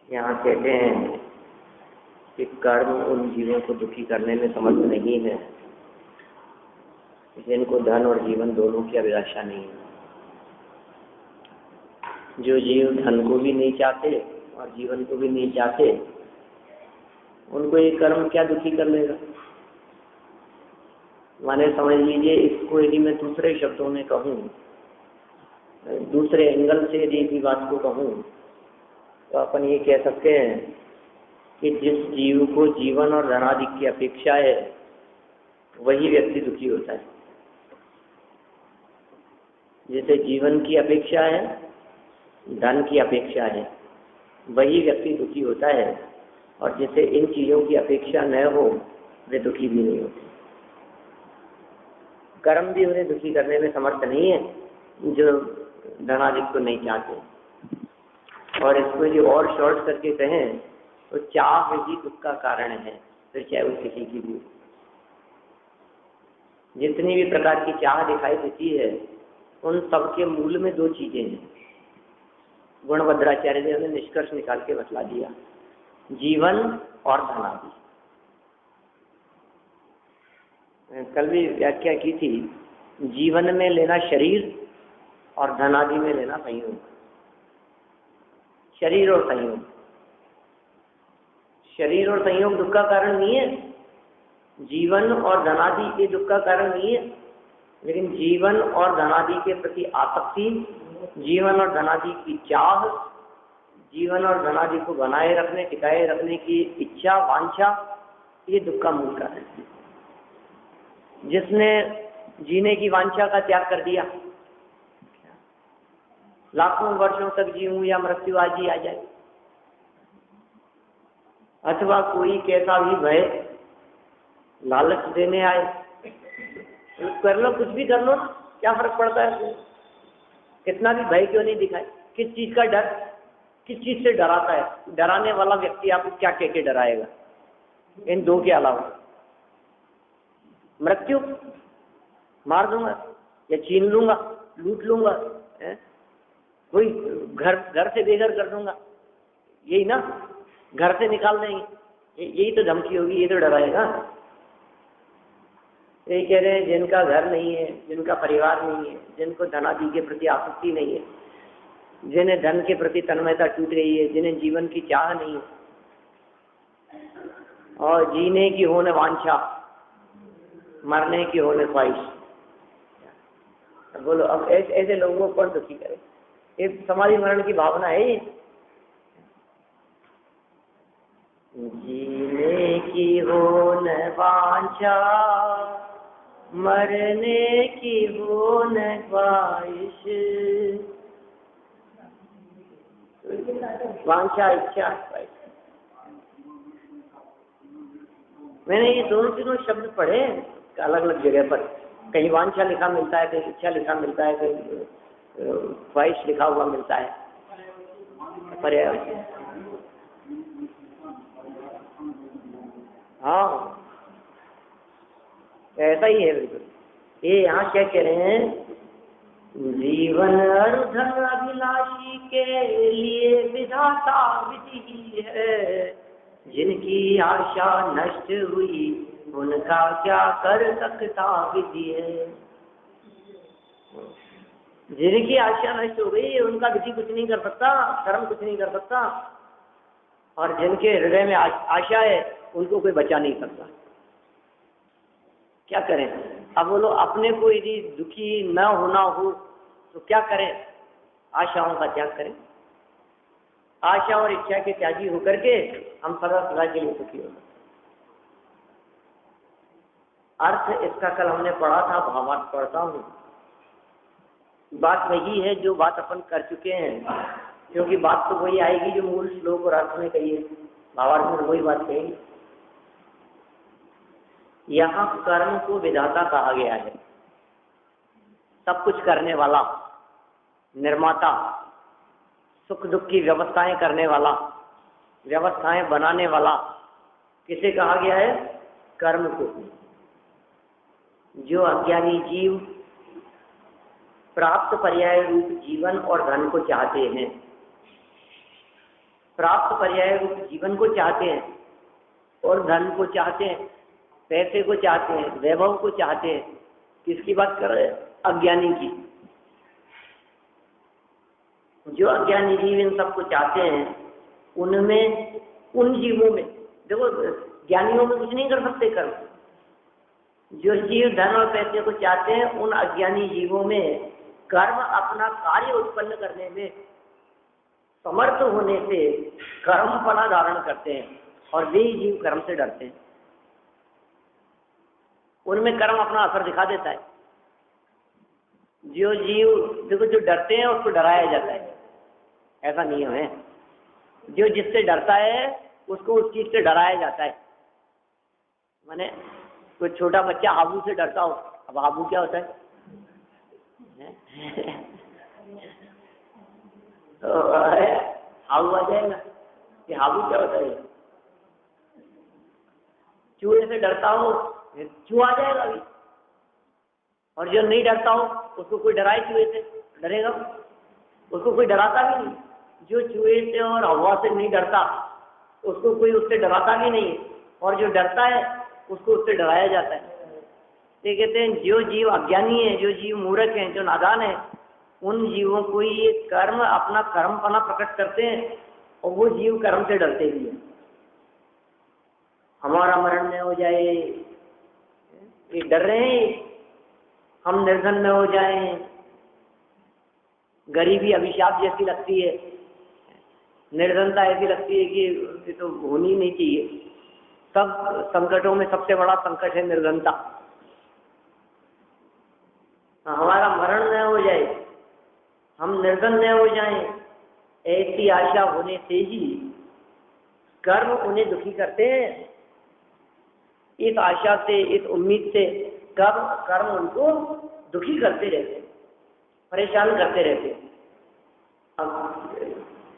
यहाँ कहते हैं कि कर्म उन जीवों को दुखी करने में समर्थ नहीं है जिनको धन और जीवन दोनों की अभिलाषा नहीं है। जो जीव धन को भी नहीं चाहते और जीवन को भी नहीं चाहते, उनको ये कर्म क्या दुखी कर लेगा। माने समझ लीजिए, इसको यदि मैं दूसरे शब्दों में कहूँ, दूसरे एंगल से यदि इसी बात को कहूँ, तो अपन ये कह सकते हैं कि जिस जीव को जीवन और धनादि की अपेक्षा है, वही व्यक्ति दुखी होता है। जिसे जीवन की अपेक्षा है, धन की अपेक्षा है, वही व्यक्ति दुखी होता है। और जिसे इन चीजों की अपेक्षा न हो, वे दुखी भी नहीं होते। कर्म भी उन्हें दुखी करने में समर्थ नहीं है जो धनादि को नहीं चाहते। और इसको यदि और शॉर्ट करके कहें तो चाह ही दुख का कारण है, फिर चाहे वो किसी की भी। जितनी भी प्रकार की चाह दिखाई देती है, उन सबके मूल में दो चीजें हैं। गुणभद्राचार्य ने निष्कर्ष निकाल के बतला दिया, जीवन और धनादि। कल भी व्याख्या की थी, जीवन में लेना शरीर और धनादि में लेना संयोग। शरीर और संयोग, शरीर और संयोग दुख का कारण नहीं है, जीवन और धनादि के दुख का कारण नहीं है। लेकिन जीवन और धनादि के प्रति आसक्ति, जीवन और धनादि की चाह, जीवन और धनादि को बनाए रखने, टिकाए रखने की इच्छा, वांछा, ये दुख का मूल कारण है। जिसने जीने की वांछा का त्याग कर दिया, लाखों वर्षों तक जीऊं या मृत्यु आज ही आ जाए, अथवा कोई कैसा भी भय लालच देने आए, कर लो, कुछ भी कर लो, क्या फर्क पड़ता है। कितना भी भय क्यों नहीं दिखाए, किस चीज का डर, किस चीज से डराता है। डराने वाला व्यक्ति आपको क्या कह के डराएगा इन दो के अलावा? मृत्यु, मार दूंगा या छीन लूंगा, लूट लूंगा, कोई घर से बेघर कर दूंगा, यही ना, घर से निकाल देंगे, यही तो धमकी होगी, ये तो डराएगा। ये कह रहे हैं जिनका घर नहीं है, जिनका परिवार नहीं है, जिनको धनादि के प्रति आसक्ति नहीं है, जिन्हें धन के प्रति तन्मयता टूट गई है, जिन्हें जीवन की चाह नहीं है और जीने की होने वांछा, मरने की होने ख्वाहिश, बोलो अब ऐसे लोगों को कौन दुखी करे। ये समाधि मरण की भावना है। ये जीने की होने वांछा, मरने की होने ख्वाहिश, वांछा, इच्छा, ख्वाहिश। मैंने ये दोनों तीनों शब्द पढ़े अलग अलग जगह पर। कहीं वांछा लिखा मिलता है, कहीं इच्छा लिखा मिलता है, कहीं ख्वाहिश लिखा हुआ मिलता है। पर हाँ, ऐसा ही है बिल्कुल। ये यहाँ क्या कह रहे हैं, जीवन और धन अभिलाषी के लिए विधाता विधि है, जिनकी आशा नष्ट हुई उनका क्या कर सकता विधि है। जिनकी आशा नष्ट हो गई उनका विधि कुछ नहीं कर सकता, कर्म कुछ नहीं कर सकता। और जिनके हृदय में आशा है उनको कोई बचा नहीं सकता। क्या करें? अब बोलो, अपने को यदि दुखी न होना हो तो क्या करें? आशाओं का त्याग करें। आशा और इच्छा के त्यागी होकर के हम सदा सदा के लिए सुखी हो। अर्थ इसका कल हमने पढ़ा था, भावार्थ पढ़ता हूँ। बात वही है जो बात अपन कर चुके हैं, क्योंकि बात तो वही आएगी जो मूल श्लोक और अर्थ में कही है। भावार्थ में वही बात कहेगी। यहाँ कर्म को विधाता कहा गया है, सब कुछ करने वाला, निर्माता, सुख दुख की व्यवस्थाएं करने वाला, व्यवस्थाएं बनाने वाला। किसे कहा गया है? कर्म को। जो अज्ञानी जीव प्राप्त पर्याय रूप जीवन और धन को चाहते हैं। प्राप्त पर्याय रूप जीवन को चाहते हैं और धन को चाहते हैं, पैसे को चाहते हैं, वैभव को चाहते हैं। किसकी बात कर रहे हैं? अज्ञानी की। जो अज्ञानी जीव इन सबको चाहते हैं, उनमें, उन जीवों में, देखो ज्ञानियों में कुछ नहीं कर सकते कर्म। जो जीव धन और पैसे को चाहते हैं, उन अज्ञानी जीवों में कर्म अपना कार्य उत्पन्न करने में समर्थ होने से कर्म फला धारण करते हैं और वे जीव कर्म से डरते हैं। उनमें कर्म अपना असर दिखा देता है। जो जीव, देखो जो डरते हैं उसको डराया जाता है, ऐसा नियम है। जो जिससे डरता है उसको उस चीज से डराया जाता है। माने कोई छोटा बच्चा हाबू से डरता हो, अब हाबू क्या होता है? तो हाबू आ जाएगा कि हाबू क्या होता है? चूहे से डरता हो, चूहा आ जाएगा अभी। और जो नहीं डरता हो उसको कोई डराए चूहे से, डरेगा? उसको कोई डराता भी नहीं। जो चूहे से और हवा से नहीं डरता उसको कोई उससे डराता भी नहीं, और जो डरता है उसको उससे डराया जाता है। ये कहते हैं जो जीव अज्ञानी है, जो जीव मूर्ख हैं, जो नादान है, उन जीवों को ये कर्म अपना कर्मपना प्रकट करते हैं और वो जीव कर्म से डरते भी हैं। हमारा मरण न हो जाए, ये डर रहे हैं। हम निर्धन न हो जाएं, गरीबी अभिशाप जैसी लगती है, निर्धनता ऐसी लगती है कि ये तो होनी नहीं चाहिए। सब संकटों में सबसे बड़ा संकट है निर्धनता। हमारा मरण न हो जाए, हम निर्धन न हो जाएं, ऐसी आशा होने से ही कर्म उन्हें दुखी करते हैं। इस आशा से, इस उम्मीद से कर्म उनको दुखी करते रहते, परेशान करते रहते। अब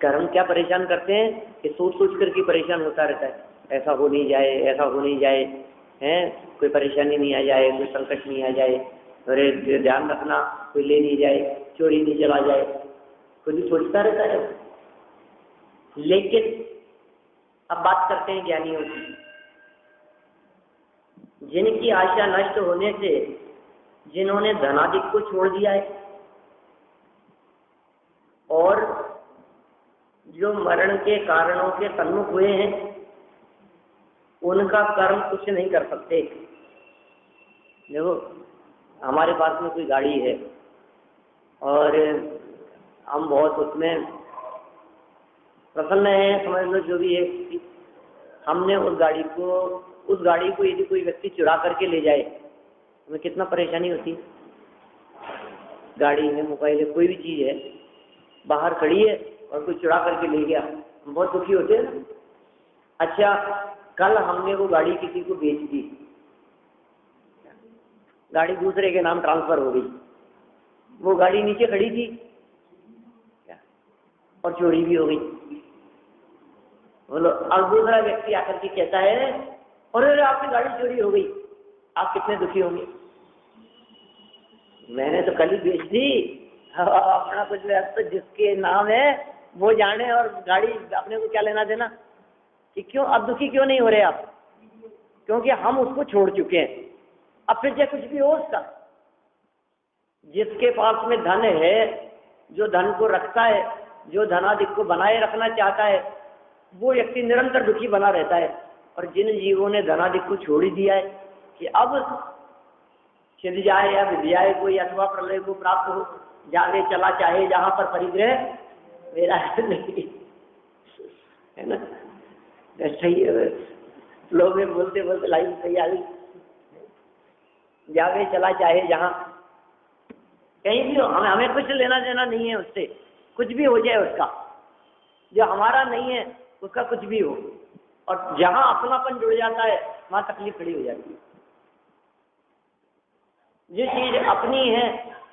कर्म क्या परेशान करते हैं कि सोच सोच करके परेशान होता रहता है, ऐसा हो नहीं जाए, ऐसा हो नहीं जाए, हैं कोई परेशानी नहीं आ जाए, कोई संकट नहीं आ जाए, अरे ध्यान रखना कोई ले नहीं जाए, चोरी नहीं चला जाए, कोई भी सोचता रहता है। लेकिन अब बात करते हैं ज्ञानियों की, जिनकी आशा नष्ट होने से, जिन्होंने धनादिक को छोड़ दिया है और जो मरण के कारणों के सन्मुख हुए हैं, उनका कर्म कुछ नहीं कर सकते। देखो हमारे पास में कोई गाड़ी है और हम बहुत उसमें प्रसन्न हैं, समझ लो जो भी है। हमने उस गाड़ी को यदि कोई व्यक्ति चुरा करके ले जाए, हमें कितना परेशानी होती है। गाड़ी है, मोबाइल है, कोई भी चीज़ है, बाहर खड़ी है और कोई चुरा करके ले गया, हम बहुत दुखी होते हैं ना। अच्छा, कल हमने वो गाड़ी किसी को बेच दी, गाड़ी दूसरे के नाम ट्रांसफर हो गई, वो गाड़ी नीचे खड़ी थी और चोरी भी हो गई। बोलो, अब दूसरा व्यक्ति आकर के कहता है अरे आपकी गाड़ी चोरी हो गई, आप कितने दुखी होंगे? मैंने तो कल ही बेच दी, अपना कुछ तो जिसके नाम है वो जाने, और गाड़ी अपने को क्या लेना देना। कि क्यों अब दुखी क्यों नहीं हो रहे आप? क्योंकि हम उसको छोड़ चुके हैं। अब फिर चाहे कुछ भी हो उसका, जिसके पास में धन है, जो धन को रखता है, जो धनादिक को बनाए रखना चाहता है, वो व्यक्ति निरंतर दुखी बना रहता है। और जिन जीवों ने धनादिक को छोड़ ही दिया है कि अब छिद जाए या विध जाए कोई, अथवा प्रलय को प्राप्त हो, जागे चला चाहे जहां पर परिग्रह मेरा नहीं, है ना? सही है, लोग में बोलते बोलते लाइन सही आ गई। जागे चला चाहे जहां, कहीं भी हो, हमें कुछ लेना देना नहीं है उससे, कुछ भी हो जाए उसका, जो हमारा नहीं है उसका कुछ भी हो। और जहां अपनापन जुड़ जाता है वहां तकलीफ खड़ी हो जाती है। जो चीज अपनी है,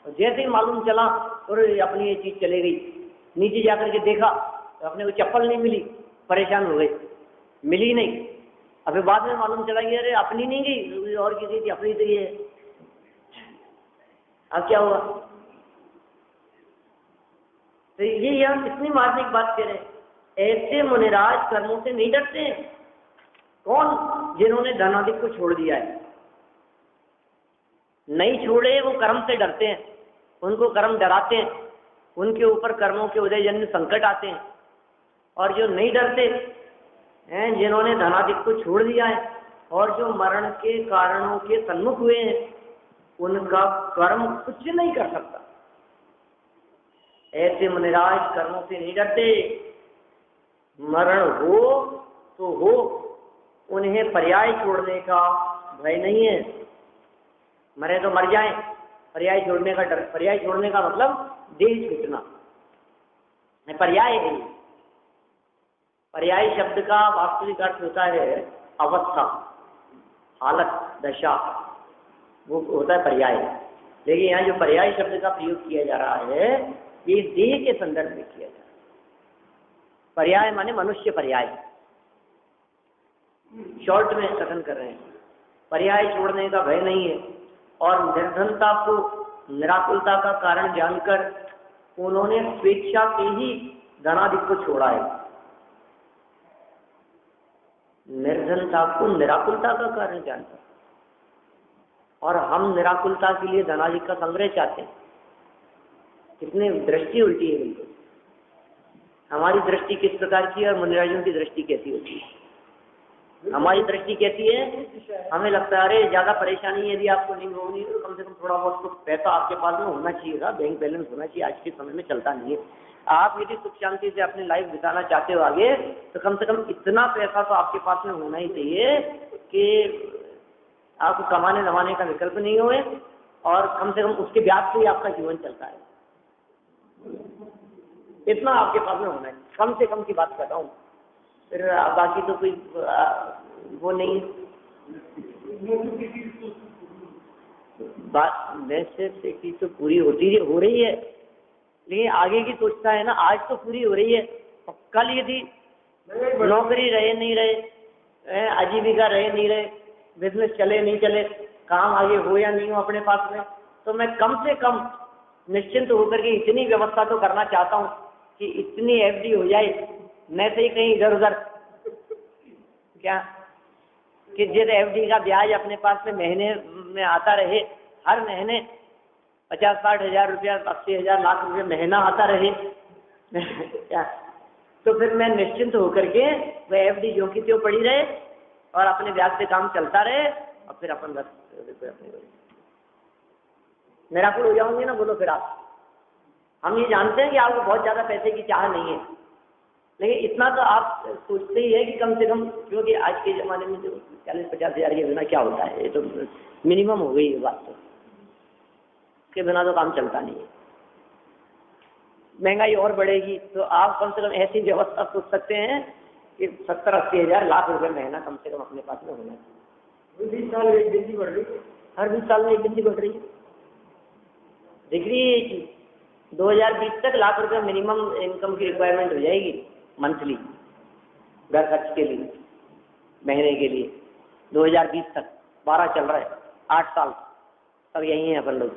जैसे ही मालूम चला और अपनी ये चीज चले गई, नीचे जाकर के देखा तो अपने को चप्पल नहीं मिली, परेशान हो गए, मिली नहीं। अभी बाद में मालूम चला कि अरे अपनी नहीं गई, और किसी थी, अपनी तो ये है। अब क्या हुआ? तो ये यहाँ कितनी मार्मिक बात कह रहे हैं, ऐसे मुनिराज कर्मों से नहीं डरते हैं। कौन? जिन्होंने धनादि को छोड़ दिया है। नहीं छोड़े वो कर्म से डरते हैं, उनको कर्म डराते हैं, उनके ऊपर कर्मों के उदयजन्य संकट आते हैं। और जो नहीं डरते हैं, जिन्होंने धनादि को छोड़ दिया है और जो मरण के कारणों के सन्मुख हुए हैं, उनका कर्म कुछ नहीं कर सकता। ऐसे मुनिराज कर्मों से नहीं डरते। मरण हो तो हो, उन्हें पर्याय छोड़ने का भय नहीं है। मरे तो मर जाएं, पर्याय छोड़ने का डर। पर्याय छोड़ने का मतलब देह छूटना, पर्याय है। पर्याय शब्द का वास्तविक अर्थ होता है अवस्था, हालत, दशा, वो होता है पर्याय। लेकिन यहाँ जो पर्याय शब्द का प्रयोग किया जा रहा है, ये देह के संदर्भ में किया जा रहा है। पर्याय माने मनुष्य पर्याय, शॉर्ट में कथन कर रहे हैं। पर्याय छोड़ने का भय नहीं है। और निर्धनता को निराकुलता का कारण जानकर उन्होंने स्वेच्छा से ही धनादि को छोड़ा है। निर्धनता को निराकुलता का कारण जानकर, और हम निराकुलता के लिए धनादि का संग्रह चाहते हैं। कितनी दृष्टि उल्टी है बिल्कुल। हमारी दृष्टि किस प्रकार की है और मुनिराजों की दृष्टि कैसी होती है? हमारी दृष्टि कैसी है? हमें लगता है अरे ज्यादा परेशानी यदि आपको नहीं होगी तो कम से कम थोड़ा बहुत तो पैसा आपके पास में होना चाहिए था, बैंक बैलेंस होना चाहिए। आज के समय में चलता नहीं है। आप यदि सुख शांति से अपनी लाइफ बिताना चाहते हो आगे, तो कम से कम इतना पैसा तो आपके पास में होना ही चाहिए कि आपको कमाने दमाने का विकल्प नहीं होए, और कम से कम उसके ब्याज से ही आपका जीवन चलता है। इतना आपके पास में होना है, कम से कम की बात कर रहा हूँ। फिर बाकी तो कोई वो नहीं है। बात वैसे से की तो पूरी हो रही है, लेकिन आगे की सोचता है ना। आज तो पूरी हो रही है, और कल यदि नौकरी रहे नहीं रहे, आजीविका रहे नहीं रहे, बिजनेस चले नहीं चले, काम आगे हो या नहीं हो अपने पास में, तो मैं कम से कम निश्चिंत होकर के इतनी व्यवस्था तो करना चाहता हूँ कि इतनी एफडी हो जाए, न से ही कहीं इधर उधर क्या, कि जिस एफडी का ब्याज अपने पास में महीने में आता रहे, हर महीने 50-60 हज़ार रुपया, 80 हज़ार, लाख रुपये महीना आता रहे क्या, तो फिर मैं निश्चिंत होकर के वह एफडी जो की त्यों पड़ी रहे और अपने ब्याज से काम चलता रहे, और फिर अपन बस निराकुल हो जाओगे ना। बोलो फिर आप। हम ये जानते हैं कि आपको बहुत ज्यादा पैसे की चाह नहीं है, लेकिन इतना तो आप सोचते ही है कि कम से कम, क्योंकि आज के ज़माने में जो 40-50 हज़ार के बिना क्या होता है, ये तो मिनिमम हो गई है बात। तो के बिना तो काम चलता नहीं है। महंगाई और बढ़ेगी तो आप कम से कम ऐसी व्यवस्था सोच सकते हैं कि 70-80 हज़ार, लाख रुपए महीना कम से कम अपने पास में होना चाहिए। 20 साल में एक बिंदी बढ़ रही है, हर 20 साल में एक बिंदी बढ़ रही है। दिख रही है कि 2020 तक लाख रुपए मिनिमम इनकम की रिक्वायरमेंट हो जाएगी मंथली, घर खर्च के लिए, महीने के लिए। 2020 तक 12 चल रहा है, 8 साल तब यही है अपन लोग।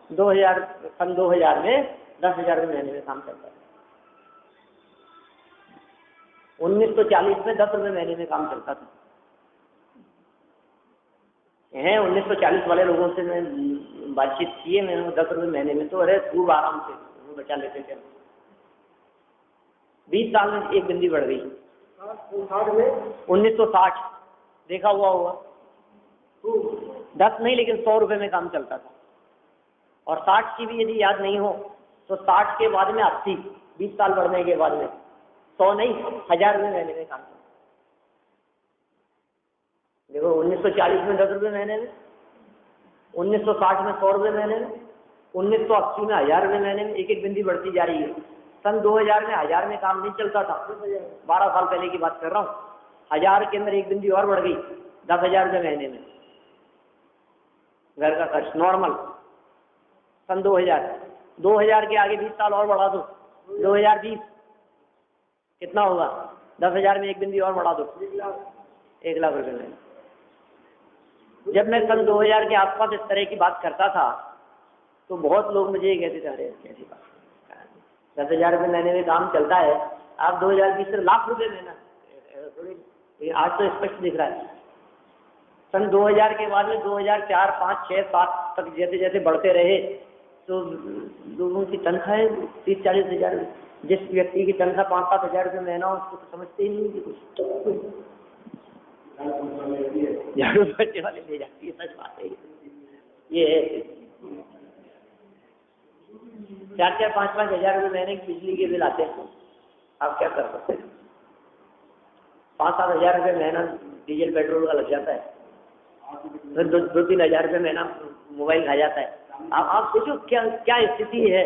2000 सन 2000 में 10,000 रुपये महीने में काम चलता है। 1940 में 10 रुपये महीने में काम चलता था। 1940 वाले लोगों से मैं बातचीत की है, मैंने 10 रुपये महीने में, तो अरे खूब आराम से बचा लेते थे। 20 साल में एक बिंदी बढ़ गई। 1960 देखा हुआ होगा, 10 नहीं लेकिन 100 रुपये में काम चलता था। और 60 की भी यदि याद नहीं हो तो 60 के बाद में 80, 20 साल बढ़ने के बाद में 100 नहीं 1000 रुपये महीने में काम चलता। देखो 1940 में 10 रुपये महीने में, 1960 में 100 रुपये महीने में, 1980 में 1000 रुपये महीने में, एक एक बिंदी बढ़ती जा रही है। सन 2000 में 1000 में काम नहीं चलता था, 12 साल पहले की बात कर रहा हूँ। 1000 के अंदर एक बिंदी और बढ़ गई, 10,000 रुपये महीने में घर का खर्च नॉर्मल। सन 2000 के आगे 20 साल और बढ़ा दो, 2020 कितना होगा? 10,000 में एक बिंदी और बढ़ा दो, 1 लाख रुपये में। जब मैं सन 2000 के आसपास इस तरह की बात करता था तो बहुत लोग मुझे ये कहते थे, अरे कैसी बात, 10,000 रुपये महीने में काम चलता है, आप 2020 से लाख रुपये महीना थोड़ी। आज तो स्पष्ट दिख रहा है। सन 2000 के बाद में 2004, 5, 6, 7 तक जैसे जैसे बढ़ते रहे तो लोगों की तनख्वाहें 30-40 हज़ार। जिस व्यक्ति की तनख्वाह 5-7 हज़ार रुपये महीना हो उसको तो समझते ही नहीं कि कुछ झाड़ू पोछे वाले ले जाती है। सच बात है ये है। 4-4, 5-5 हज़ार रुपये महीने की बिजली के बिल आते हैं। आप क्या कर सकते हैं? 5-7 हज़ार रुपये महीना डीजल पेट्रोल का लग जाता है, फिर 2-3 हज़ार रुपये महीना मोबाइल खा जाता है। आप सोचो क्या क्या स्थिति है।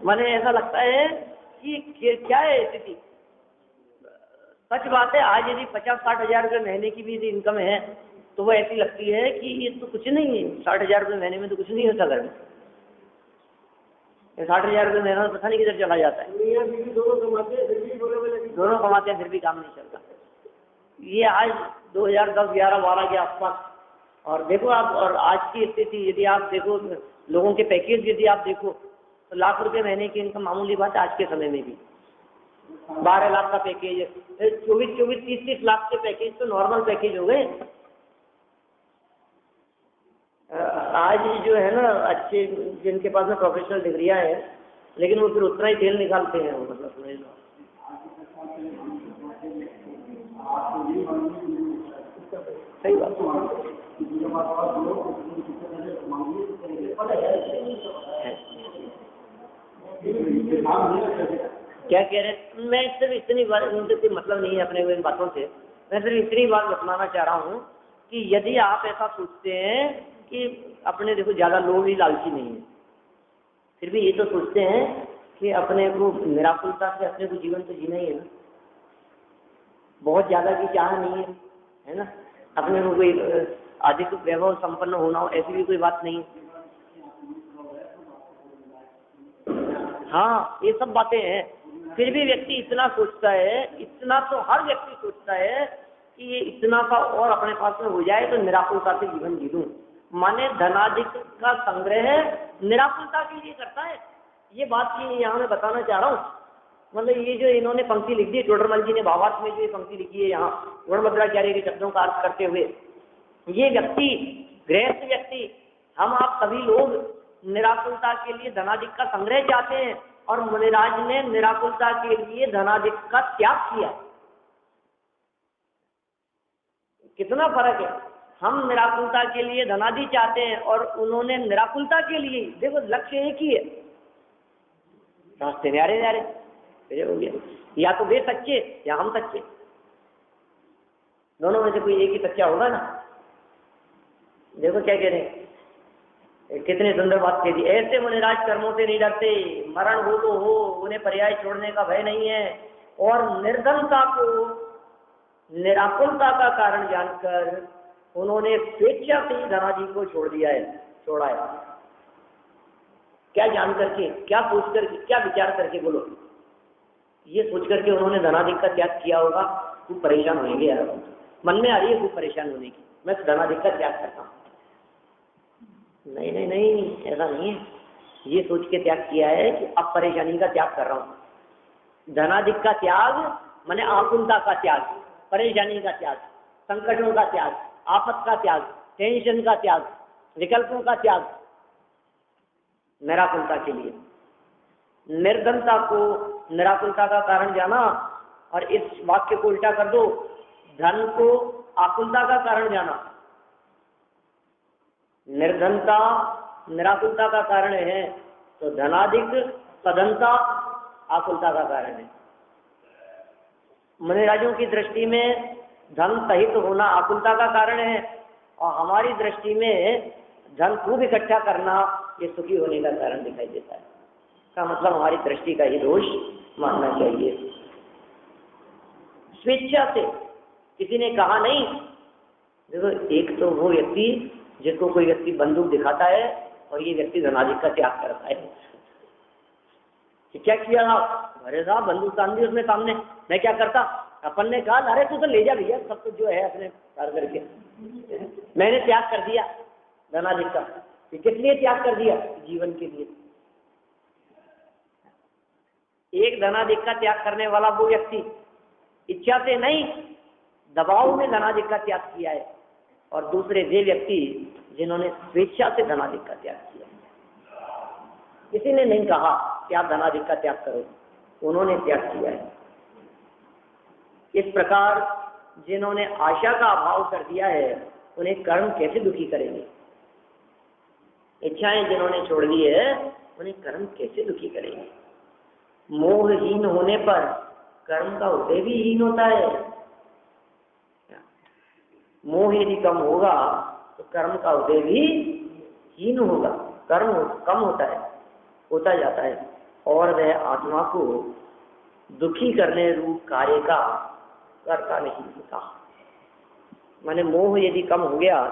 मैंने ऐसा लगता है कि क्या है स्थिति। सच बात है, आज यदि 50-60 हज़ार रुपये महीने की भी यदि इनकम है तो वो ऐसी लगती है कि ये तो कुछ नहीं है। 60 हज़ार रुपये महीने में तो कुछ नहीं होता घर में। 60 हज़ार रुपये महीना पता नहीं किधर चला जाता है। दोनों कमाते हैं फिर भी काम नहीं चलता। ये आज 2010, 11, 12 के आसपास। और देखो आप, और आज की स्थिति यदि आप देखो, लोगों के पैकेज यदि आप देखो तो लाख रुपए महीने की इनकम मामूली बात है आज के समय में भी। 12 लाख का पैकेज, 24-24, 30-30 लाख के पैकेज तो नॉर्मल पैकेज हो गए। आज जो है ना, अच्छे जिनके पास में प्रोफेशनल डिग्रियां हैं, लेकिन वो फिर उतना ही तेल निकालते हैं। मतलब सही बात क्या कह रहे? मैं सिर्फ इतनी बात, मुझे कोई मतलब नहीं है अपने इन बातों से। मैं सिर्फ इतनी बात बताना चाह रहा हूँ कि यदि आप ऐसा सोचते हैं कि अपने, देखो ज़्यादा लोग ही लालची नहीं है, फिर भी ये तो सोचते हैं कि अपने को निराकुलता से अपने को जीवन तो जीना ही है ना। बहुत ज़्यादा की चाह नहीं है ना। अपने को कोई अधिक वैभव संपन्न होना हो, ऐसी भी कोई बात नहीं है। हाँ, ये सब बातें हैं। फिर भी व्यक्ति इतना सोचता है, इतना तो हर व्यक्ति सोचता है कि ये इतना का और अपने पास में हो जाए तो निराकुलता से जीवन जी लूं। माने धनाधिक का संग्रह निराकुलता के लिए करता है। ये बात ये यहाँ मैं बताना चाह रहा हूँ। मतलब ये जो इन्होंने पंक्ति लिख दी, टोडरमल जी ने भावार्थ में जो ये पंक्ति लिखी है यहाँ वणभद्राचार्य के शब्दों का अर्थ करते हुए, ये व्यक्ति, गृहस्थ व्यक्ति, हम आप सभी लोग निराकुलता के लिए धनाधिक का संग्रह चाहते हैं, और मुनिराज ने निराकुलता के लिए धनाधिक का त्याग किया। कितना फर्क है। हम निराकुलता के लिए धनादि चाहते हैं और उन्होंने निराकुलता के लिए, देखो लक्ष्य एक ही है, रास्ते न्यारे न्यारे हो गया। या तो वे सच्चे या हम सच्चे, दोनों में से कोई एक ही सच्चा होगा ना। देखो क्या कह रहे हैं, कितनी सुंदर बात कह दी। ऐसे मुनिराज कर्मों से नहीं डरते, मरण हो तो हो, उन्हें पर्याय छोड़ने का भय नहीं है, और निर्धनता को निराकुलता का कारण जानकर उन्होंने स्वेच्छा से धनादि को छोड़ दिया है, छोड़ा है। क्या जान करके, क्या सोच करके, क्या विचार करके, बोलो। ये सोच करके उन्होंने धनादि का त्याग किया होगा, खूब परेशान होंगे यार, मन में आ रही है खूब परेशान होने की, मैं धनादि का त्याग करता हूँ। नहीं नहीं नहीं, ऐसा नहीं है। ये सोच के त्याग किया है कि अब परेशानी का त्याग कर रहा हूँ। धनाधिक का त्याग माने आकुलता का त्याग, परेशानी का त्याग, संकटों का त्याग, आफत का त्याग, टेंशन का त्याग, विकल्पों का त्याग, निराकुलता के लिए। निर्धनता को निराकुलता का कारण जाना, और इस वाक्य को उल्टा कर दो, धन को आकुलता का कारण जाना। निर्धनता निराकुलता का कारण है, तो धनाधिक सधनता आकुलता का कारण है। मुनिराजों की दृष्टि में धन सहित होना आकुलता का कारण है, और हमारी दृष्टि में धन खूब इकट्ठा करना ये सुखी होने का कारण दिखाई देता है। का मतलब हमारी दृष्टि का ही दोष मानना चाहिए। स्वेच्छा से किसी ने कहा नहीं। देखो, एक तो वो व्यक्ति जिसको कोई व्यक्ति बंदूक दिखाता है, और ये व्यक्ति धनाधिक का त्याग करता है। क्या किया साहब? अरे साहब बंदूक तान दी उसने सामने, मैं क्या करता? अपन ने कहा अरे तू तो ले जा भैया सब कुछ जो है अपने कार करके, मैंने त्याग कर दिया धनाधिक का। किस लिए त्याग कर दिया? जीवन के लिए। एक धनाधिक का त्याग करने वाला वो व्यक्ति इच्छा से नहीं, दबाव में धनाधिक का त्याग किया है, और दूसरे वे व्यक्ति जिन्होंने स्वेच्छा से धनाधिक का त्याग किया है। किसी ने नहीं कहा कि आप धनाधिक का त्याग करो, उन्होंने त्याग किया है। इस प्रकार जिन्होंने आशा का अभाव कर दिया है, उन्हें कर्म कैसे दुखी करेंगे? इच्छाएं जिन्होंने छोड़ दी है, उन्हें कर्म कैसे दुखी करेंगे? मोहहीन होने पर कर्म का उदय भी हीन होता है। मोह यदि कम होगा तो कर्म का उदय भी हीन होगा, कर्म कम होता जाता है, और वह आत्मा को दुखी करने रूप कार्य का करता नहीं होता। माने मोह यदि कम हो गया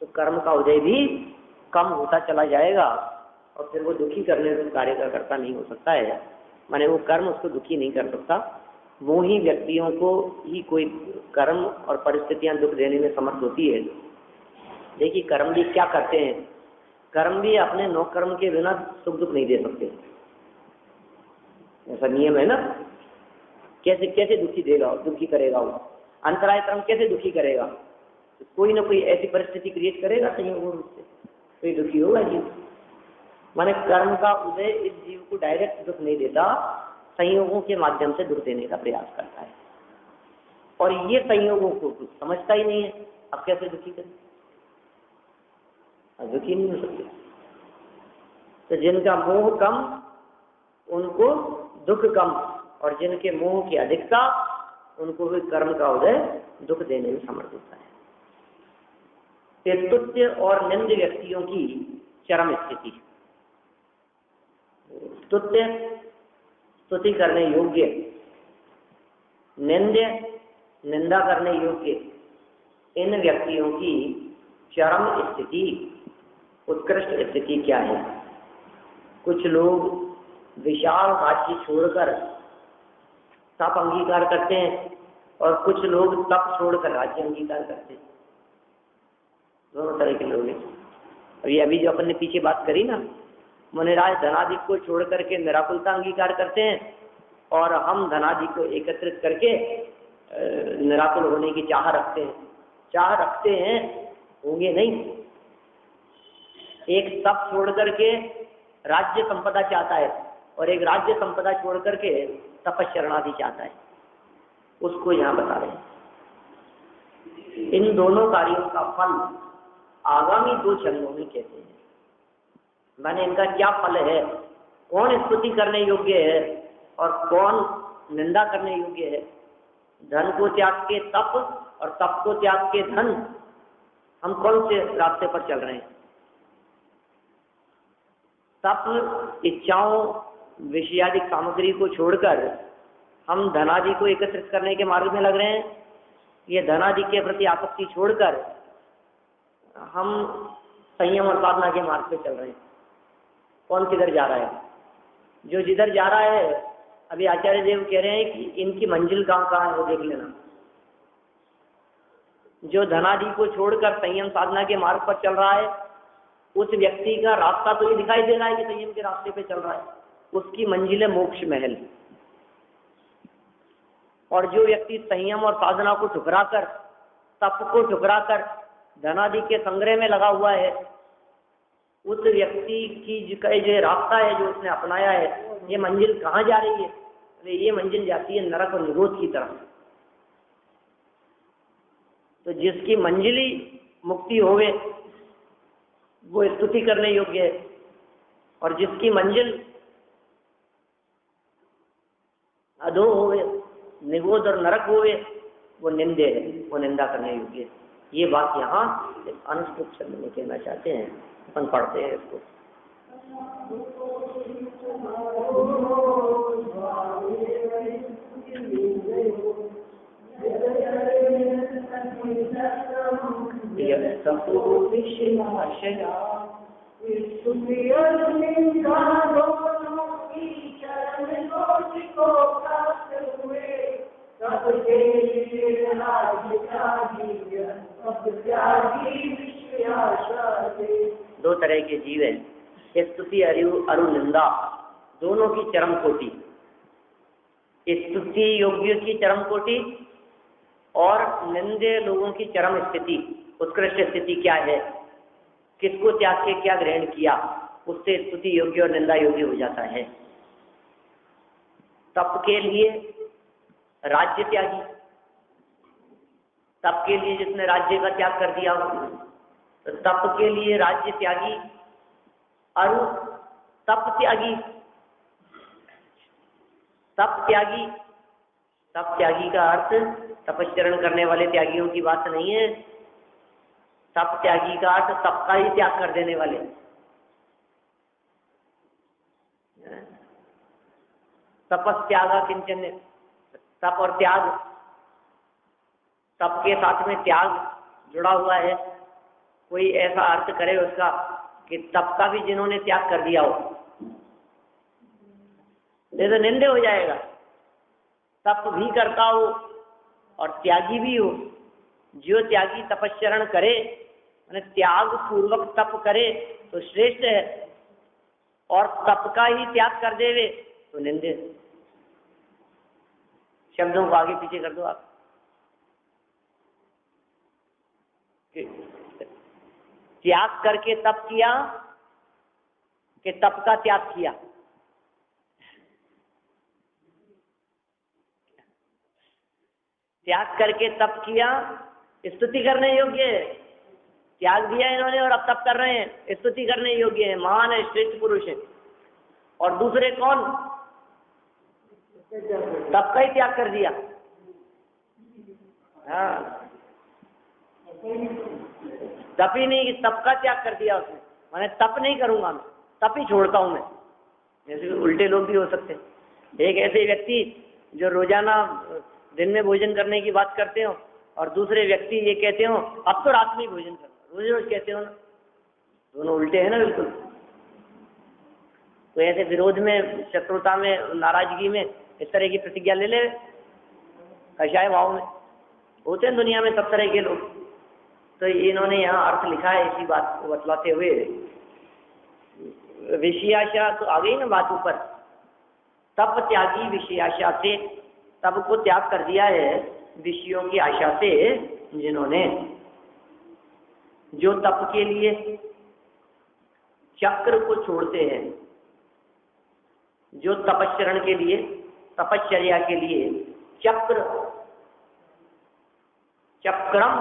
तो कर्म का उदय भी कम होता चला जाएगा, और फिर वो दुखी करने रूप कार्य का करता नहीं हो सकता है। माने वो कर्म उसको दुखी नहीं कर सकता। मोही व्यक्तियों को ही कोई कर्म और परिस्थितियां दुख देने में समर्थ होती है। देखिए कर्म भी क्या करते हैं, कर्म भी अपने नौकर्म के बिना सुख दुख नहीं दे सकते, ऐसा नियम है ना। कैसे कैसे दुखी देगा, दुखी करेगा वो? अंतराय कर्म कैसे दुखी करेगा? कोई ना कोई ऐसी परिस्थिति क्रिएट करेगा संयोग रूप से, कोई दुखी होगा जीव। माने कर्म का उदय इस जीव को डायरेक्ट दुख नहीं देता, संयोगों के माध्यम से दुख देने का प्रयास करता है, और ये संयोगों को समझता ही नहीं है। अब कैसे दुखी करें? अब दुखी नहीं हो सकते। तो जिनका मोह कम उनको दुख कम, और जिनके मोह की अधिकता उनको भी कर्म का उदय दुख देने में समर्थ होता है। स्तुत्य और निंद व्यक्तियों की चरम स्थिति। स्तुत्य स्तुति करने योग्य, निंद्य निंदा करने योग्य, इन व्यक्तियों की चरम स्थिति, उत्कृष्ट स्थिति क्या है? कुछ लोग विशाल राज्य छोड़कर तप अंगीकार करते हैं, और कुछ लोग तप छोड़कर राज्य अंगीकार करते हैं। दोनों तरह के लोग हैं। अभी जो अपन ने पीछे बात करी ना, मुनिराज धनादिक को छोड़ करके निराकुलता अंगीकार करते हैं, और हम धनादिक को एकत्रित करके निराकुल होने की चाह रखते हैं, होंगे नहीं। एक तप छोड़ करके राज्य संपदा चाहता है, और एक राज्य संपदा छोड़ करके तपश्चरणादि चाहता है, उसको यहाँ बता रहे हैं। इन दोनों कार्यों का फल आगामी 2 चरणों में कहते हैं। माने इनका क्या फल है, कौन स्तुति करने योग्य है और कौन निंदा करने योग्य है। धन को त्याग के तप और तप को त्याग के धन, हम कौन से रास्ते पर चल रहे हैं? तप इच्छाओं विषयादि सामग्री को छोड़कर हम धनादि को एकत्रित करने के मार्ग में लग रहे हैं। ये धनादि के प्रति आसक्ति छोड़कर हम संयम और साधना के मार्ग पे चल रहे हैं। कौन किधर जा रहा है? जो जिधर जा रहा है, अभी आचार्य देव कह रहे हैं कि इनकी मंजिल कहाँ है वो देख लेना। जो धनादि को छोड़कर संयम साधना के मार्ग पर चल रहा है, उस व्यक्ति का रास्ता तो ये दिखाई दे रहा है कि संयम के रास्ते पे चल रहा है, उसकी मंजिल है मोक्ष महल। और जो व्यक्ति संयम और साधना को ठुकराकर, तप को ठुकराकर धनादि के संग्रह में लगा हुआ है, उस व्यक्ति की जो रास्ता है जो उसने अपनाया है, ये मंजिल कहाँ जा रही है? अरे ये मंजिल जाती है नरक और निरोध की तरफ। तो जिसकी मंजिली मुक्ति होवे वो स्तुति करने योग्य है, और जिसकी मंजिल अधो होवे, निगोद और नरक होवे, वो निंदे है, वो निंदा करने योग्य है। ये बात यहाँ अनुष्ठुप शब्द में कहना चाहते हैं। अपन पढ़ते हैं इसको। दो तरह के जीव हैं, स्तुति अरु निंदा, दोनों की चरम कोटि। स्तुति योग्य की चरम कोटि और निंदे लोगों की चरम स्थिति, उत्कृष्ट स्थिति क्या है, किसको त्याग के क्या ग्रहण किया, उससे स्तुति योग्य और निंदा योग्य हो जाता है। तप के लिए राज्य त्यागी, तप के लिए जिसने राज्य का त्याग कर दिया हो, तो तप के लिए राज्य त्यागी, अरु तप त्यागी। तप त्यागी, तप त्यागी का अर्थ तपस्चरण करने वाले त्यागियों की बात नहीं है। तप त्यागी का अर्थ तप का ही त्याग कर देने वाले। तपस्त्यागा किंचन, तप और त्याग, तप के साथ में त्याग जुड़ा हुआ है। कोई ऐसा अर्थ करे उसका कि तप का भी जिन्होंने त्याग कर दिया हो, ये तो निंदे हो जाएगा। तप भी करता हो और त्यागी भी हो, जो त्यागी तपस्चरण करे, मैंने त्याग पूर्वक तप करे तो श्रेष्ठ है, और तप का ही त्याग कर देवे तो निंदे। शब्दों को आगे पीछे कर दो आप। त्याग करके तप किया कि तप का त्याग किया? त्याग करके तप किया, स्तुति करने योग्य है। त्याग दिया इन्होंने और अब तप कर रहे हैं, स्तुति करने योग्य है, महान है, श्रेष्ठ पुरुष है। और दूसरे कौन? तप का ही त्याग कर दिया। हाँ, तप ही नहीं, तप का त्याग कर दिया उसने, मैंने तप नहीं करूंगा, मैं तप ही छोड़ता हूं मैं। जैसे उल्टे लोग भी हो सकते हैं। एक ऐसे व्यक्ति जो रोजाना दिन में भोजन करने की बात करते हो, और दूसरे व्यक्ति ये कहते हो अब तो रात में ही भोजन करना, रोज रोज कहते हो ना, दोनों उल्टे हैं ना बिल्कुल। तो ऐसे विरोध में, शत्रुता में, नाराजगी में इस तरह की प्रतिज्ञा ले ले, कषाय भाव में होते हैं दुनिया में सब तरह के लोग। तो इन्होंने यहाँ अर्थ लिखा है इसी बात को बतलाते हुए। विषयाशा तो आ गई ना बात ऊपर, तप त्यागी विषयाशा से, तप को त्याग कर दिया है विषयों की आशा से जिन्होंने, जो तप के लिए चक्र को छोड़ते हैं, जो तपस्चरण के लिए, तपश्चर्या के लिए चक्रम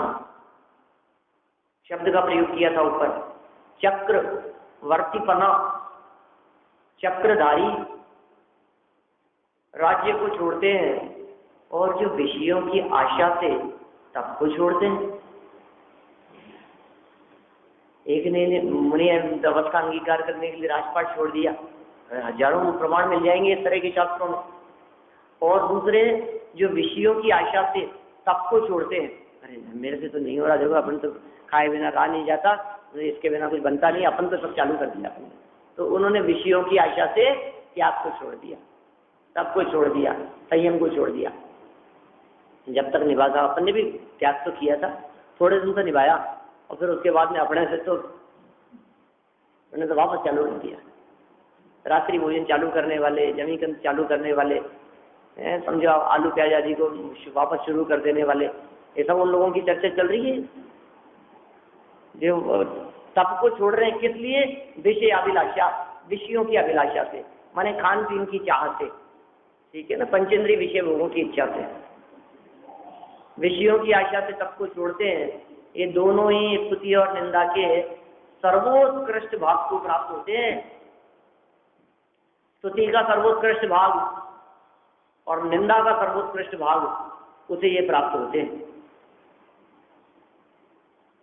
शब्द का प्रयोग किया था ऊपर, चक्र वर्तिपना, चक्रधारी राज्य को छोड़ते हैं, और जो विषयों की आशा से तप को छोड़ते हैं। एक ने मुनि तपस का अंगीकार करने के लिए राजपाट छोड़ दिया, हजारों प्रमाण मिल जाएंगे इस तरह के शास्त्रों में। और दूसरे जो विषयों की आशा से तप को छोड़ते हैं, अरे मेरे से तो नहीं हो रहा, देखो अपन तो खाए बिना रहा नहीं जाता, इसके बिना कुछ बनता नहीं, अपन तो सब चालू कर दिया अपन। तो उन्होंने विषयों की आशा से त्याग को छोड़ दिया, तप को छोड़ दिया, संयम को छोड़ दिया। जब तक निभा था, अपन ने भी त्याग तो किया था, थोड़े दिन तो निभाया, और फिर उसके बाद में अपने से तो उन्होंने तो वापस चालू कर दिया। रात्रि भोजन चालू करने वाले, जमीकंद चालू करने वाले, समझो आलू प्याज आदि को वापस शुरू कर देने वाले, ये सब उन लोगों की चर्चा चल रही है जो तप को छोड़ रहे हैं। किस लिए? विषय अभिलाषा, विषयों की अभिलाषा से, माने खान पीन की चाह से, ठीक है ना, पंचेंद्रिय विषय भोगों की इच्छा से, विषयों की आशा से तप को छोड़ते हैं। ये दोनों ही स्तुति और निंदा के सर्वोत्कृष्ट भाग को प्राप्त होते हैं। स्तुति का सर्वोत्कृष्ट भाग और निंदा का सर्वोत्कृष्ट भाग, उसे ये प्राप्त होते हैं।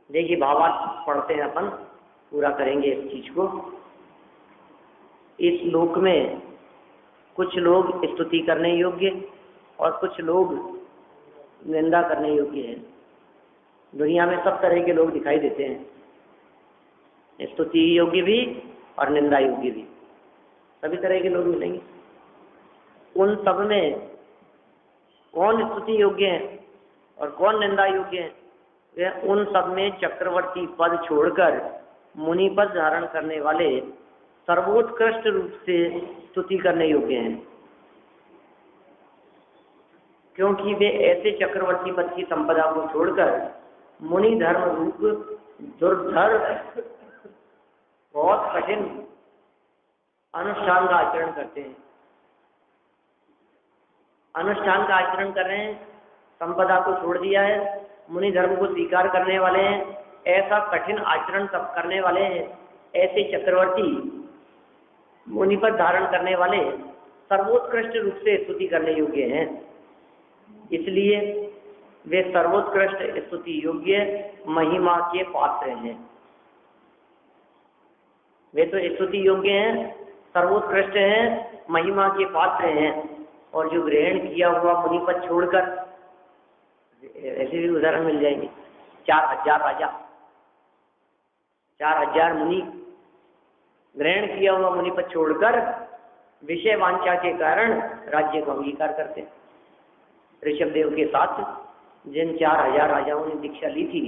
देखिए भावार्थ पढ़ते हैं अपन, पूरा करेंगे इस चीज को। इस लोक में कुछ लोग स्तुति करने योग्य और कुछ लोग निंदा करने योग्य हैं। दुनिया में सब तरह के लोग दिखाई देते हैं, स्तुति योग्य भी और निंदा योग्य भी, सभी तरह के लोग मिलेंगे। उन सब में कौन स्तुति योग्य है और कौन निंदा योग्य है, वह उन सब में चक्रवर्ती पद छोड़कर मुनि पद धारण करने वाले सर्वोत्कृष्ट रूप से स्तुति करने योग्य हैं, क्योंकि वे ऐसे चक्रवर्ती पद की संपदा को छोड़कर मुनि धर्म रूप दुर्धर बहुत कठिन अनुष्ठान का आचरण करते हैं। अनुष्ठान का आचरण कर रहे हैं, संपदा को छोड़ दिया है, मुनि धर्म को स्वीकार करने वाले हैं, ऐसा कठिन आचरण सब करने वाले हैं। ऐसे चक्रवर्ती मुनिपद धारण करने वाले सर्वोत्कृष्ट रूप से स्तुति करने योग्य हैं, इसलिए वे सर्वोत्कृष्ट स्तुति योग्य महिमा के पात्र हैं। वे तो स्तुति योग्य हैं, सर्वोत्कृष्ट हैं, महिमा के पात्र हैं। और जो ग्रहण किया हुआ मुनिपद छोड़कर, ऐसे भी उदाहरण मिल जाएंगे, 4000 राजा, 4000 मुनि ग्रहण किया हुआ मुनिपद छोड़कर विषय वांछा के कारण राज्य को अंगीकार करते हैं। ऋषभदेव के साथ जिन 4000 राजाओं ने दीक्षा ली थी,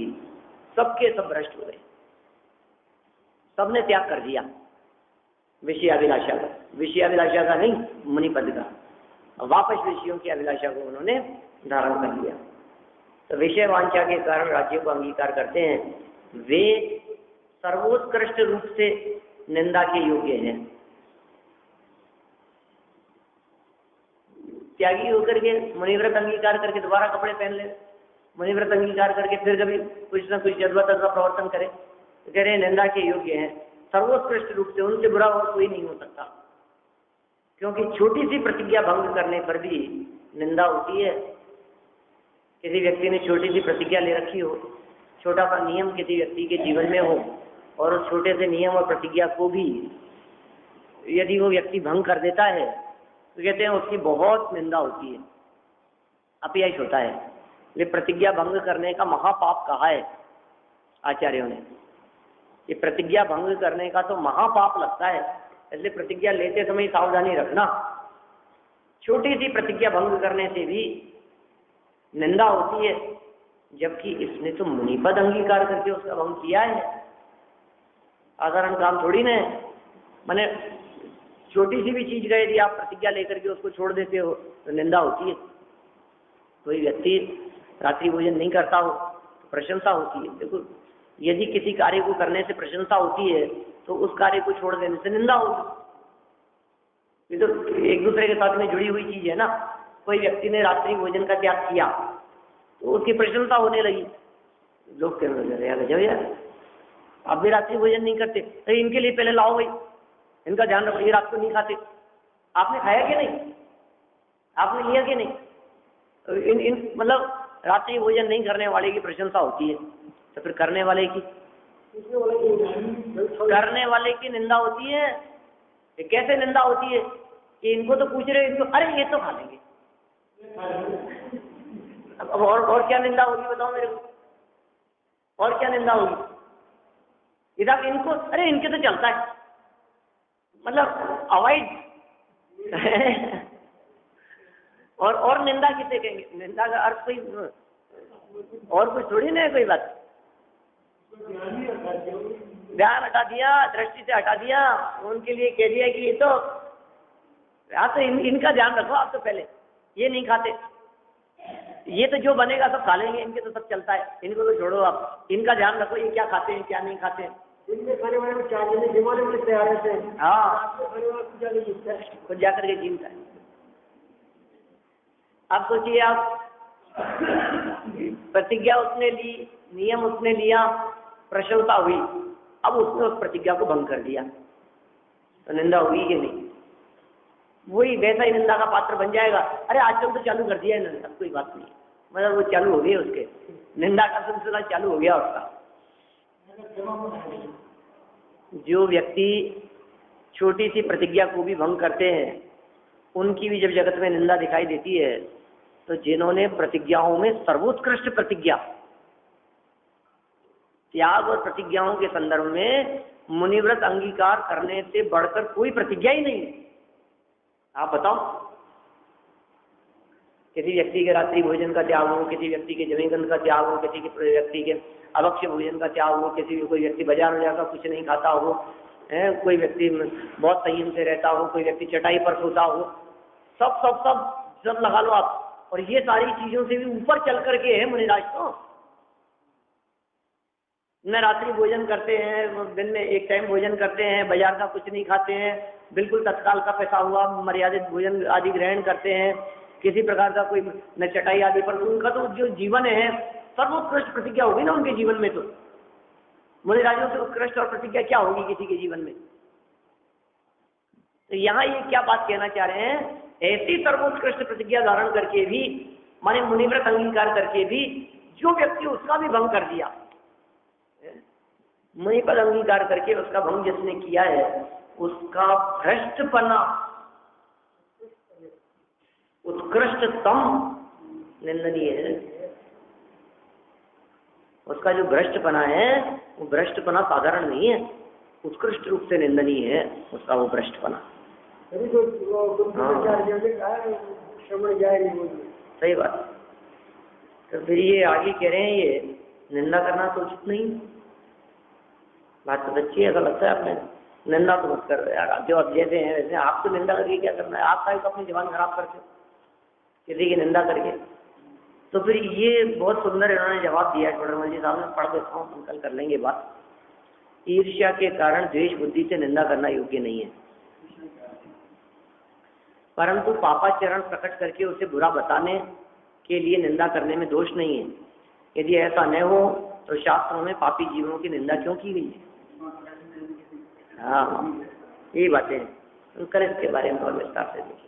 सबके सब भ्रष्ट हो गए, सबने त्याग कर दिया विषयाभिलाषा का, विषयाभिलाषा का नहीं, मुनिपद का। वापस विषयों की अभिलाषा को उन्होंने धारण कर लिया। तो विषय वांछा के कारण राज्य को अंगीकार करते हैं, वे सर्वोत्कृष्ट रूप से निंदा के योग्य हैं। त्यागी होकर के मुनिव्रत अंगीकार करके दोबारा कपड़े पहन ले, मुनिव्रत अंगीकार करके फिर कभी कुछ न कुछ जज्बा तज्बा प्रवर्तन करे, तो कह रहे निंदा के योग्य हैं, सर्वोत्कृष्ट रूप से, उनसे बुरा और कोई नहीं हो सकता। क्योंकि छोटी सी प्रतिज्ञा भंग करने पर भी निंदा होती है। किसी व्यक्ति ने छोटी सी प्रतिज्ञा ले रखी हो, छोटा सा नियम किसी व्यक्ति के जीवन में हो, और उस छोटे से नियम और प्रतिज्ञा को भी यदि वो व्यक्ति भंग कर देता है, तो कहते हैं उसकी बहुत निंदा होती है, अपयश होता है। ये प्रतिज्ञा भंग करने का महापाप कहा है आचार्यों ने। ये प्रतिज्ञा भंग करने का तो महापाप लगता है, इसलिए प्रतिज्ञा लेते समय सावधानी रखना। छोटी सी प्रतिज्ञा भंग करने से भी निंदा होती है, जबकि इसने तो मुनिपद अंगीकार करके उसका भंग किया है। साधारण काम थोड़ी ना है। माने छोटी सी भी चीज का यदि आप प्रतिज्ञा लेकर के उसको छोड़ देते हो तो निंदा होती है। कोई व्यक्ति रात्रि भोजन नहीं करता हो तो प्रशंसा होती है। देखो, यदि किसी कार्य को करने से प्रशंसा होती है तो उस कार्य को छोड़ देने से निंदा होगी। ये तो एक दूसरे के साथ में जुड़ी हुई चीज है ना। कोई व्यक्ति ने रात्रि भोजन का त्याग किया तो उसकी प्रशंसा होने लगी, लोग कहने लगे गजब यार, आप भी रात्रि भोजन नहीं करते, तो इनके लिए पहले लाओ भाई, इनका ध्यान रखो, ये रात को नहीं खाते। आपने खाया कि नहीं, आपने लिया कि नहीं? इन मतलब रात्रि भोजन नहीं करने वाले की प्रशंसा होती है, तो फिर करने वाले की निंदा होती है। कैसे निंदा होती है कि इनको तो पूछ रहे, इनको अरे ये तो खा लेंगे। अब और क्या निंदा होगी बताओ मेरे को, और क्या निंदा होगी? इधर इनको अरे इनके तो चलता है, मतलब अवॉइड और निंदा किसे कहेंगे? निंदा का अर्थ कोई और कुछ थोड़ी ना है, कोई बात। ध्यान हटा दिया, दृष्टि से हटा दिया, उनके लिए कह दिया कि ये तो आप तो इनका ध्यान रखो, आप तो पहले ये नहीं खाते, ये तो जो बनेगा सब खा लेंगे, इनके तो सब चलता है, इनको तो छोड़ो आप, इनका ध्यान रखो, ये क्या खाते हैं क्या नहीं खाते हैं। हाँ, खुद जाकर के जीवता है। अब सोचिए आप, प्रतिज्ञा उसने ली, नियम उसने लिया, प्रशंसा हुई, अब उसने उस प्रतिज्ञा को भंग कर दिया, तो निंदा हुई कि नहीं? वही वैसा ही निंदा का पात्र बन जाएगा। अरे आजकल तो चालू कर दिया है निंदा, कोई बात नहीं, मतलब वो चालू हो गई, उसके निंदा का सिलसिला चालू हो गया उसका। जो व्यक्ति छोटी सी प्रतिज्ञा को भी भंग करते हैं, उनकी भी जब जगत में निंदा दिखाई देती है, तो जिन्होंने प्रतिज्ञाओं में सर्वोत्कृष्ट प्रतिज्ञा, त्याग और प्रतिज्ञाओं के संदर्भ में मुनिव्रत अंगीकार करने से बढ़कर कोई प्रतिज्ञा ही नहीं है। आप बताओ, किसी व्यक्ति के रात्रि भोजन का त्याग हो, किसी व्यक्ति के जमीगंध का त्याग हो, किसी के व्यक्ति के अभक्ष्य भोजन का त्याग हो, कोई व्यक्ति बाजार में जाकर कुछ नहीं खाता हो, कोई व्यक्ति बहुत संयम से रहता हो, कोई व्यक्ति चटाई पर सोता हो, सब सब सब सब लगा लो आप। और ये सारी चीजों से भी ऊपर चल करके है मुनिराज तो न रात्रि भोजन करते हैं, दिन में एक टाइम भोजन करते हैं, बाजार का कुछ नहीं खाते हैं, बिल्कुल तत्काल का पैसा हुआ मर्यादित भोजन आदि ग्रहण करते हैं, किसी प्रकार का कोई न चटाई आदि पर। उनका तो जो जीवन है सर्वोत्कृष्ट प्रतिज्ञा होगी ना उनके जीवन में। तो मुनिराजों से उत्कृष्ट और प्रतिज्ञा क्या होगी किसी के जीवन में? तो यहाँ ये क्या बात कहना चाह रहे हैं, ऐसी सर्वोत्कृष्ट प्रतिज्ञा धारण करके भी, माने मुनिव्रत अंगीकार करके भी जो व्यक्ति उसका भी भंग कर दिया, मुनिपद अंगीकार करके उसका भंग जिसने किया है, उसका भ्रष्टपना उत्कृष्टतम निंदनीय है। उसका जो भ्रष्टपना है वो भ्रष्टपना साधारण नहीं है, उत्कृष्ट रूप से निंदनीय है उसका वो भ्रष्टपना। सही बात। तो फिर ये आगे कह रहे हैं ये निंदा करना तो उचित नहीं। बात तो अच्छी है, गलत है। आपने निंदा तो मत करो यार, जो अब जैसे हैं वैसे। आप तो निंदा करके क्या करना है? आप का अपनी जबान खराब करते हो किसी की निंदा करके। तो फिर ये बहुत सुंदर इन्होंने जवाब दिया छोटरमल जी साहब ने, पढ़ देता हूँ, हम कल कर लेंगे बात। ईर्ष्या के कारण द्वेष बुद्धि से निंदा करना योग्य नहीं है, परंतु पापाचरण प्रकट करके उसे बुरा बताने के लिए निंदा करने में दोष नहीं है। यदि ऐसा न हो तो शास्त्रों में पापी जीवों की निंदा क्यों की गई है? हाँ, यही बातें कल इसके बारे में और विस्तार से देखिए।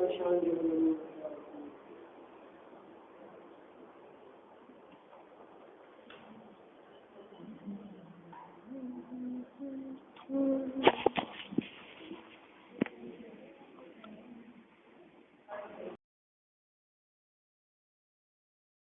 परेशान जीवन में